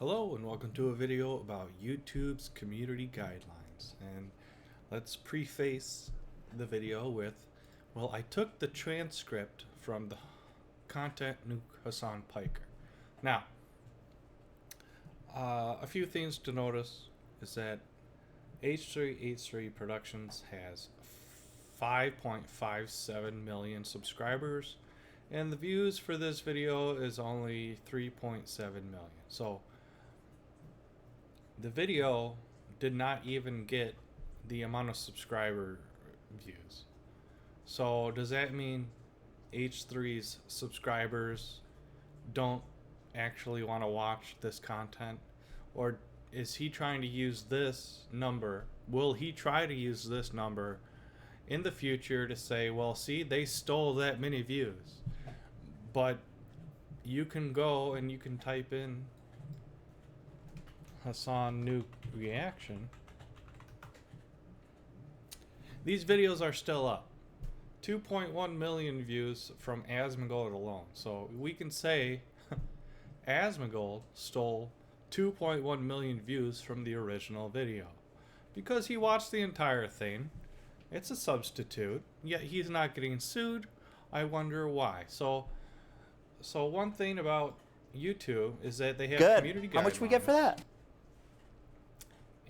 Hello and welcome to a video about YouTube's Community Guidelines. And let's preface the video with, well, I took the transcript from the content Nuke Hassan Piker. Now, a few things to notice is that H3H3 Productions has 5.57 million subscribers, and the views for this video is only 3.7 million. So the video did not even get the amount of subscriber views. So does that mean H3's subscribers don't actually want to watch this content? Or is he trying to use this number? Will he try to use this number in the future to say, well, see, they stole that many views? But you can go and you can type in Hassan Nuke reaction. These videos are still up. 2.1 million views from Asmongold alone. So we can say Asmongold stole 2.1 million views from the original video because he watched the entire thing. It's a substitute, yet he's not getting sued. I wonder why. So one thing about YouTube is that they have community guidelines. How much we get for that?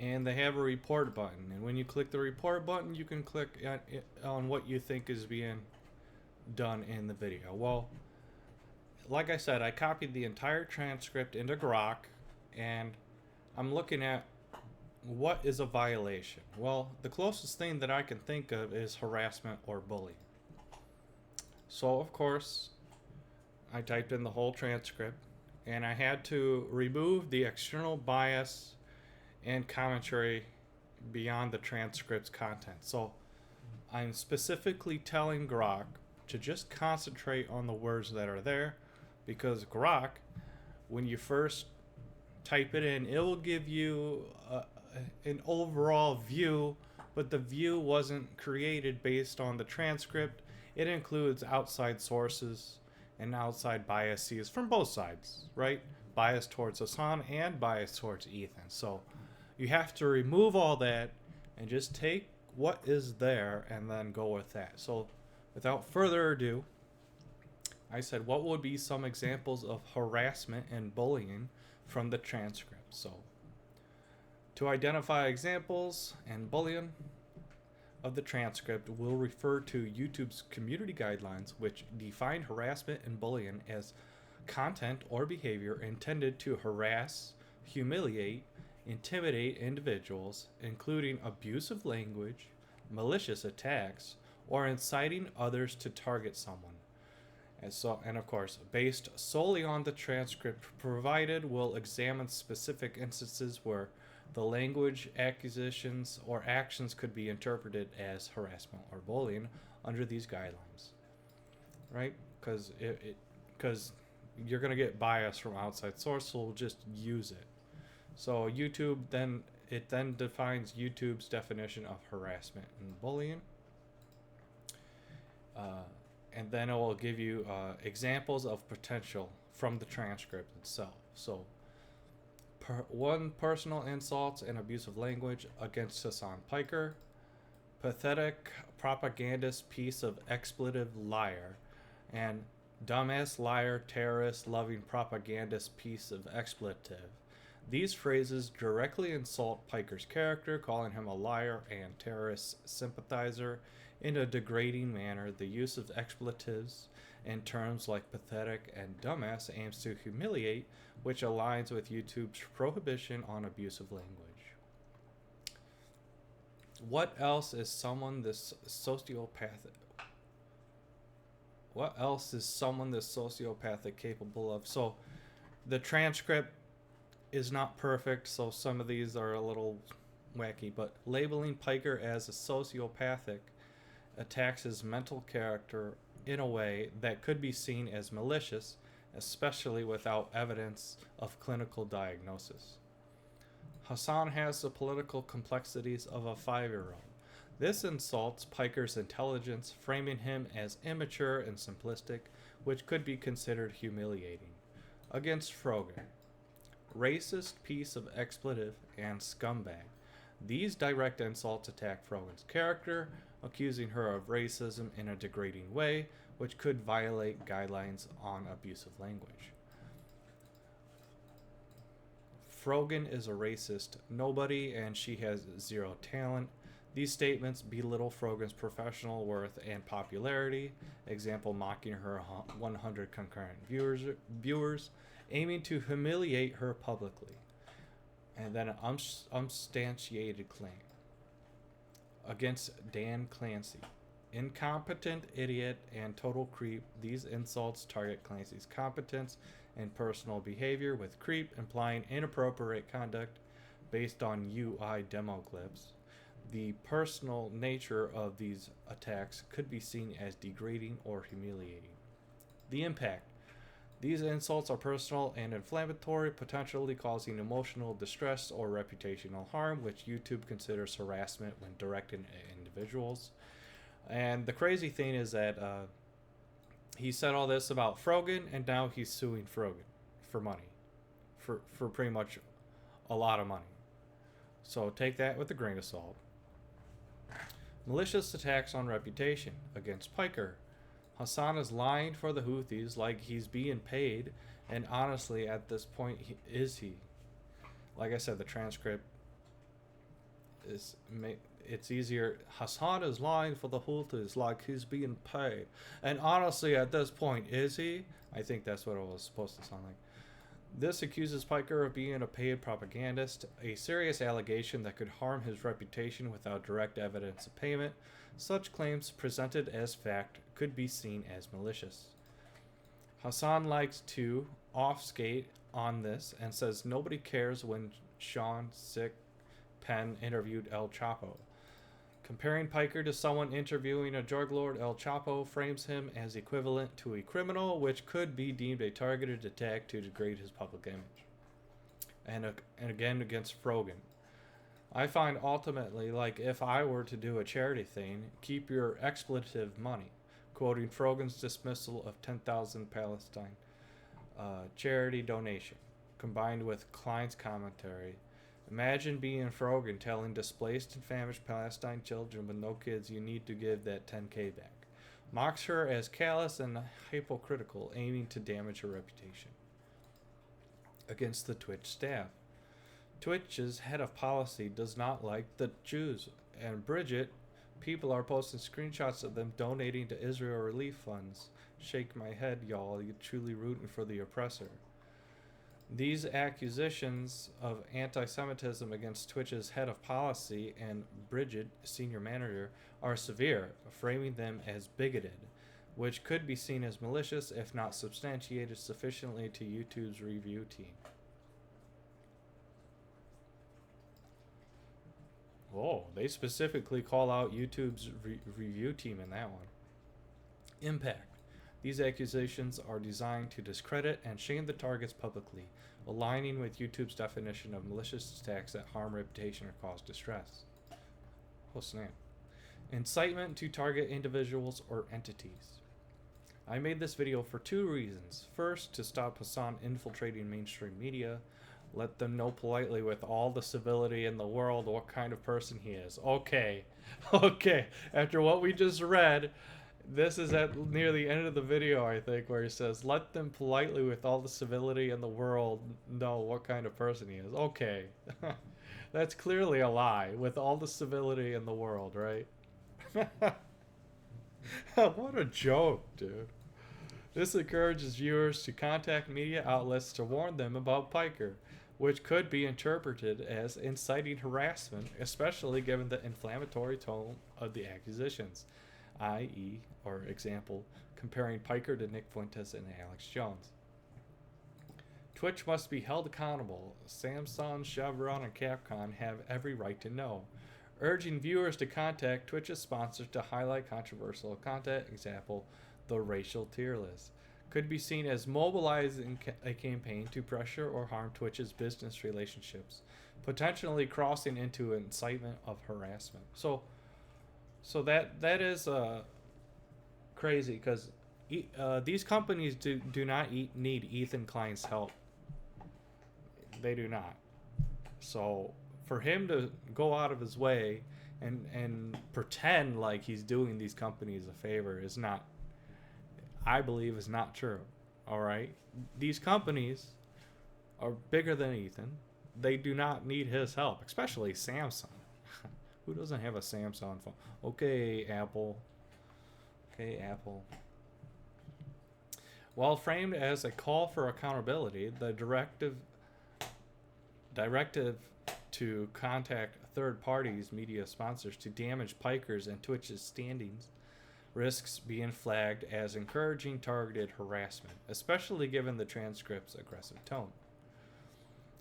And they have a report button, and when you click the report button, you can click on what you think is being done in the video. Well, like I said, I copied the entire transcript into Grok, and I'm looking at what is a violation. Well, the closest thing that I can think of is harassment or bullying. So, of course, I typed in the whole transcript, and I had to remove the external bias and commentary beyond the transcript's content. So I'm specifically telling Grok to just concentrate on the words that are there, because Grok, when you first type it in, it will give you an overall view, but the view wasn't created based on the transcript. It includes outside sources and outside biases from both sides, right? Bias towards Hassan and bias towards Ethan. So you have to remove all that and just take what is there and then go with that. So without further ado, I said, what would be some examples of harassment and bullying from the transcript? So to identify examples and bullying of the transcript, we'll refer to YouTube's community guidelines, which define harassment and bullying as content or behavior intended to harass, humiliate, intimidate individuals, including abusive language, malicious attacks, or inciting others to target someone. And of course, based solely on the transcript provided, we'll examine specific instances where the language, accusations, or actions could be interpreted as harassment or bullying under these guidelines, right? Because you're going to get bias from outside source, so we'll just use it. So YouTube then defines YouTube's definition of harassment and bullying, and then it will give you examples of potential from the transcript itself. So personal insults and abusive language against Hassan Piker, pathetic propagandist piece of expletive liar, and dumbass liar terrorist loving propagandist piece of expletive. These phrases directly insult Piker's character, calling him a liar and terrorist sympathizer in a degrading manner. The use of expletives in terms like pathetic and dumbass aims to humiliate, which aligns with YouTube's prohibition on abusive language. What else is someone this sociopathic capable of? So the transcript is not perfect, so some of these are a little wacky, but labeling Piker as a sociopathic attacks his mental character in a way that could be seen as malicious, especially without evidence of clinical diagnosis. Hassan has the political complexities of a 5-year-old. This insults Piker's intelligence, framing him as immature and simplistic, which could be considered humiliating. Against Froger, racist piece of expletive, and scumbag. These direct insults attack Frogan's character, accusing her of racism in a degrading way, which could violate guidelines on abusive language. Frogan is a racist nobody and she has zero talent. These statements belittle Frogan's professional worth and popularity. Example, mocking her 100 concurrent viewers, aiming to humiliate her publicly. And then an unsubstantiated claim against Dan Clancy. Incompetent, idiot, and total creep. These insults target Clancy's competence and personal behavior, with creep implying inappropriate conduct based on UI demo clips. The personal nature of these attacks could be seen as degrading or humiliating. The impact. These insults are personal and inflammatory, potentially causing emotional distress or reputational harm, which YouTube considers harassment when directed at individuals. And the crazy thing is that he said all this about Frogan, and now he's suing Frogan for money, for pretty much a lot of money. So take that with a grain of salt. Malicious attacks on reputation against Piker. Hassan is lying for the Houthis like he's being paid, and honestly, at this point, is he? Like I said, the transcript is it's easier. Hassan is lying for the Houthis like he's being paid, and honestly, at this point, is he? I think that's what it was supposed to sound like. This accuses Piker of being a paid propagandist, a serious allegation that could harm his reputation without direct evidence of payment. Such claims, presented as fact, could be seen as malicious. Hassan likes to off-skate on this and says nobody cares when Sean Sick Penn interviewed El Chapo. Comparing Piker to someone interviewing a drug lord, El Chapo frames him as equivalent to a criminal, which could be deemed a targeted attack to degrade his public image. And again, against Frogan. I find ultimately, like if I were to do a charity thing, keep your expletive money. Quoting Frogan's dismissal of 10,000 Palestine charity donation, combined with Klein's commentary. Imagine being Frogan telling displaced and famished Palestine children with no kids you need to give that 10K back. Mocks her as callous and hypocritical, aiming to damage her reputation. Against the Twitch staff. Twitch's head of policy does not like the Jews, and Bridget, people are posting screenshots of them donating to Israel relief funds. Shake my head, y'all, you're truly rooting for the oppressor. These accusations of anti-Semitism against Twitch's head of policy and Bridget, senior manager, are severe, framing them as bigoted, which could be seen as malicious if not substantiated sufficiently to YouTube's review team. Oh, they specifically call out YouTube's review team in that one. Impact. These accusations are designed to discredit and shame the targets publicly, aligning with YouTube's definition of malicious attacks that harm reputation or cause distress. Oh snap. Incitement to target individuals or entities. I made this video for two reasons. First, to stop Hassan infiltrating mainstream media. Let them know politely with all the civility in the world what kind of person he is. Okay. After what we just read, this is at near the end of the video, I think, where he says, let them politely with all the civility in the world know what kind of person he is. Okay. That's clearly a lie, with all the civility in the world, right? What a joke, dude. This encourages viewers to contact media outlets to warn them about Piker, which could be interpreted as inciting harassment, especially given the inflammatory tone of the accusations, i.e., or example, comparing Piker to Nick Fuentes and Alex Jones. Twitch must be held accountable. Samsung, Chevron, and Capcom have every right to know. Urging viewers to contact Twitch's sponsors to highlight controversial content, example, the racial tier list, could be seen as mobilizing a campaign to pressure or harm Twitch's business relationships, potentially crossing into incitement of harassment. So that is crazy, because these companies do not need Ethan Klein's help. They do not. So for him to go out of his way and pretend like he's doing these companies a favor is not, I believe, is not true. All right? These companies are bigger than Ethan. They do not need his help, especially Samsung. Who doesn't have a Samsung phone? Okay, Apple. Okay, Apple. While framed as a call for accountability, the directive to contact third parties, media sponsors, to damage Piker's and Twitch's standings risks being flagged as encouraging targeted harassment, especially given the transcript's aggressive tone.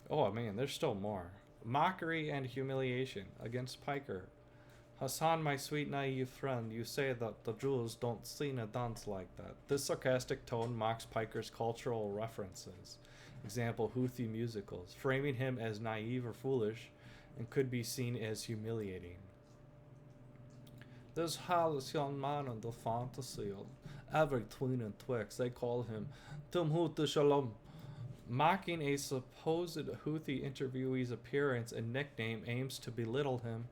Oh man, there's still more. Mockery and humiliation against Piker. Hassan, my sweet naive friend, you say that the Jews don't sing a dance like that. This sarcastic tone mocks Piker's cultural references. Example, Houthi musicals, framing him as naive or foolish and could be seen as humiliating. This hapless young man in the fantasy of every tween and twix, they call him Tum Houthi Shalom. Mocking a supposed Houthi interviewee's appearance and nickname aims to belittle him,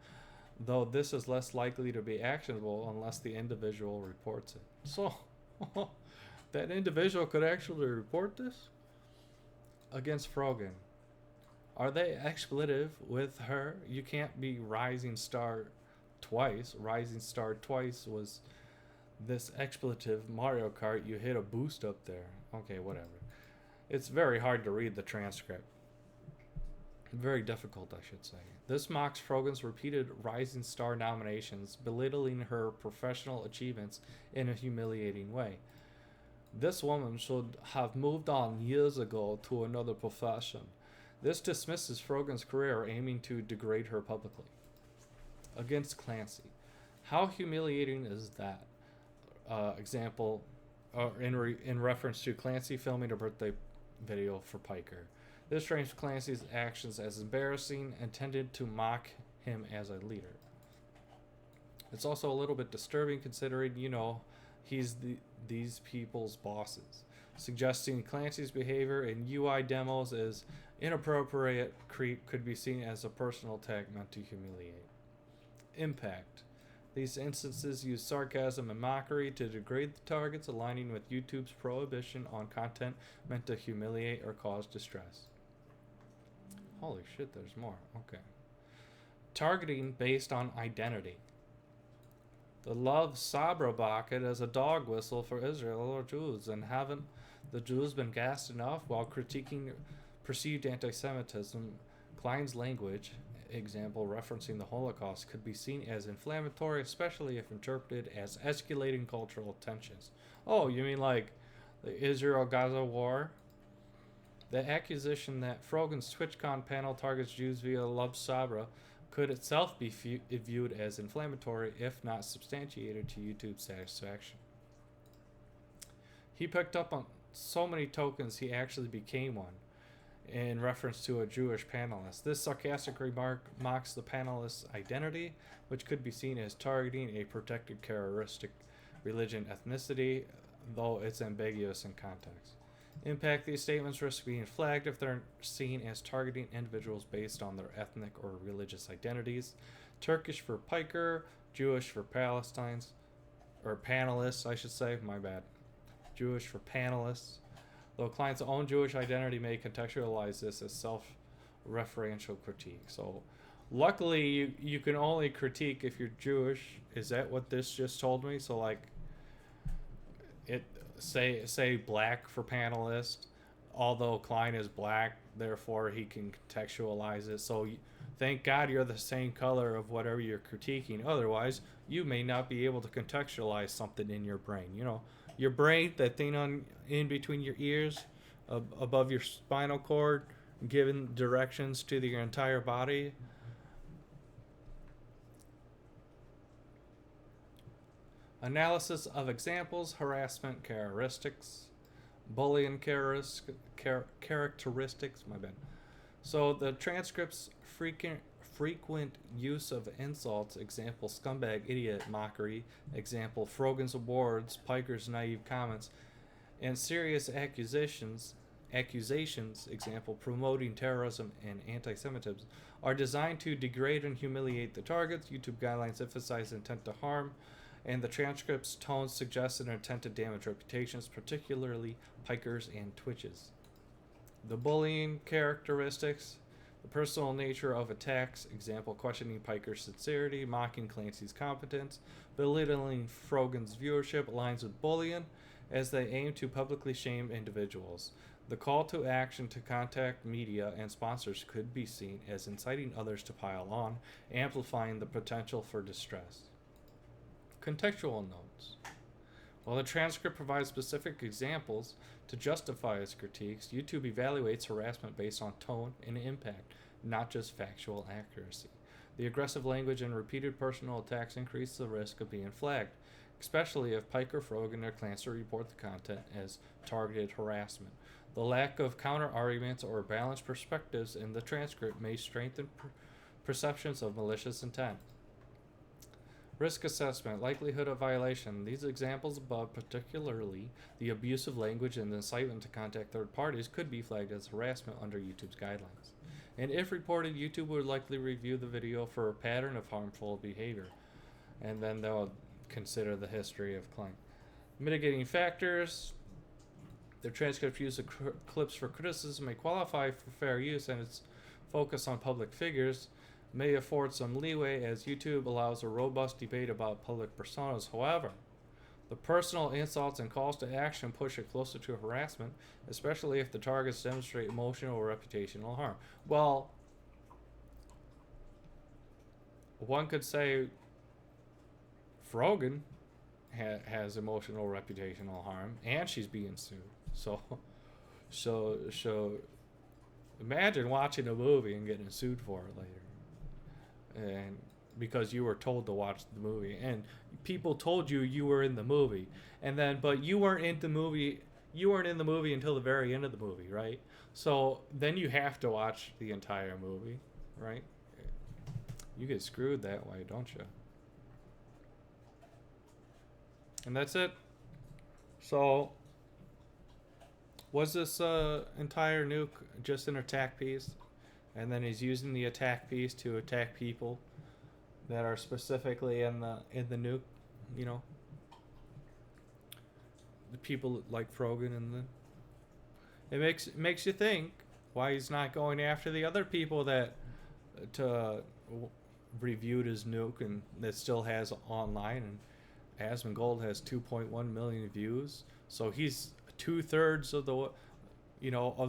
though this is less likely to be actionable unless the individual reports it. So, that individual could actually report this? Against Frogan. Are they expletive with her? You can't be Rising Star twice. Rising Star twice was this expletive Mario Kart. You hit a boost up there. Okay, whatever. It's very hard to read the transcript. Very difficult, I should say. This mocks Frogan's repeated Rising Star nominations, belittling her professional achievements in a humiliating way. This woman should have moved on years ago to another profession. This dismisses Frogan's career, aiming to degrade her publicly. Against Clancy. How humiliating is that? Example, in reference to Clancy filming a birthday video for Piker. This frames Clancy's actions as embarrassing, intended to mock him as a leader. It's also a little bit disturbing considering, he's these people's bosses. Suggesting Clancy's behavior in UI demos as inappropriate could be seen as a personal attack meant to humiliate. Impact. These instances use sarcasm and mockery to degrade the targets, aligning with YouTube's prohibition on content meant to humiliate or cause distress. Holy shit, there's more. Okay. Targeting based on identity. The love Sabra bucket as a dog whistle for Israel or Jews, and haven't the Jews been gassed enough while critiquing perceived anti-Semitism? Klein's language, example referencing the Holocaust, could be seen as inflammatory, especially if interpreted as escalating cultural tensions. Oh, you mean like the Israel-Gaza war? The accusation that Frogan's TwitchCon panel targets Jews via Love Sabra could itself be viewed as inflammatory, if not substantiated to YouTube's satisfaction. He picked up on so many tokens he actually became one, in reference to a Jewish panelist. This sarcastic remark mocks the panelist's identity, which could be seen as targeting a protected characteristic, religion, ethnicity, though it's ambiguous in context. Impact. These statements risk being flagged if they're seen as targeting individuals based on their ethnic or religious identities. Turkish for Piker, Jewish for Palestinians, or panelists, I should say, my bad. Jewish for panelists. Though client's own Jewish identity may contextualize this as self-referential critique. So luckily you can only critique if you're Jewish. Is that what this just told me? So like it say black for panelist, although Klein is black, therefore he can contextualize it. So thank God you're the same color of whatever you're critiquing. Otherwise, you may not be able to contextualize something in your brain. Your brain, that thing in between your ears, above your spinal cord, giving directions to your entire body. Analysis of examples, harassment characteristics, bullying characteristics, my bad. So the transcript's frequent use of insults, example scumbag, idiot, mockery, example Frogan's awards, Piker's naive comments, and serious accusations accusations, example, promoting terrorism and anti-Semitism, are designed to degrade and humiliate the targets. YouTube guidelines emphasize intent to harm, and the transcript's tone suggests an intent to damage reputations, particularly pikers and twitches. The bullying characteristics, the personal nature of attacks, example, questioning Piker's sincerity, mocking Clancy's competence, belittling Frogan's viewership, aligns with bullying as they aim to publicly shame individuals. The call to action to contact media and sponsors could be seen as inciting others to pile on, amplifying the potential for distress. Contextual notes. While the transcript provides specific examples to justify its critiques, YouTube evaluates harassment based on tone and impact, not just factual accuracy. The aggressive language and repeated personal attacks increase the risk of being flagged, especially if Piker, Frogan, or Clancy report the content as targeted harassment. The lack of counter-arguments or balanced perspectives in the transcript may strengthen perceptions of malicious intent. Risk assessment, likelihood of violation. These examples above, particularly the abusive language and incitement to contact third parties, could be flagged as harassment under YouTube's guidelines. And if reported, YouTube would likely review the video for a pattern of harmful behavior, and then they'll consider the history of claim. Mitigating factors. The transcript use of clips for criticism may qualify for fair use, and its focus on public figures may afford some leeway as YouTube allows a robust debate about public personas. However, the personal insults and calls to action push it closer to harassment, especially if the targets demonstrate emotional or reputational harm. Well, one could say Frogan has emotional reputational harm, and she's being sued. So imagine watching a movie and getting sued for it later, and because you were told to watch the movie, and people told you were in the movie, and then but you weren't in the movie. You weren't in the movie until the very end of the movie, right? So then you have to watch the entire movie, right? You get screwed that way, don't you? And that's it. So, was this entire nuke just an attack piece? And then he's using the attack piece to attack people that are specifically in the nuke, you know, the people like Frogan, and it makes you think why he's not going after the other people that reviewed his nuke and that still has online. And Asmongold has 2.1 million views, so he's 2/3 of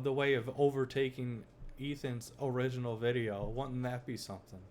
the way of overtaking Ethan's original video. Wouldn't that be something?